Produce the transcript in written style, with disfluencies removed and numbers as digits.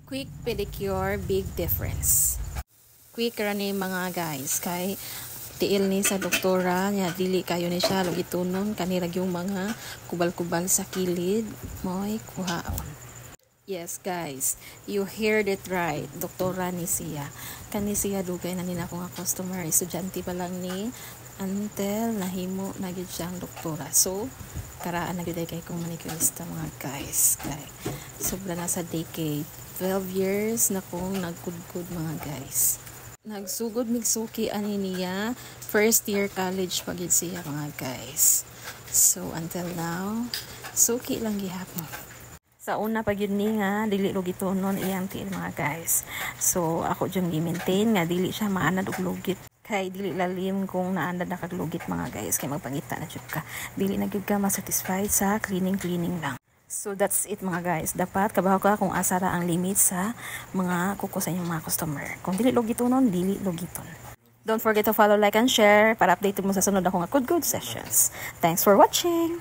Quick pedicure, big difference. Quick ra ni mga guys kay tiil ni sa doktora nya dili kayo ni siya lugitunon kanirag yung mga kubal-kubal sa kilid moy kuhaon. Yes guys, you heard it right. Doktora ni siya. Kani siya dugay na nina ko nga customer, estudyante pa lang ni until nahimo na gyud siyang doktora. So karaan na gyud kay kong manicurista mga guys. Kay sobra na sa decade. 12 years na kong nagkudkod mga guys. Nagsugod migsuki ani niya first year college pagid siya mga guys. So until now suki lang gihapon. Sa una pag yun ni nga dili lugitonon iyang tiil mga guys. So ako jud gi-maintain nga dili siya maanad og lugit. Kay dili lalim kung naanad na kaglugit mga guys kay magpangita na jud ka. Dili na gyud ka ma-satisfied sa cleaning lang. So that's it mga guys. Dapat kabaho ka kung asa ra ang limit sa mga kuko sa inyong mga customer. Kung dili lugitonon, dili lugiton. Don't forget to follow, like, and share para update mo sa sunod akong good sessions. Thanks for watching!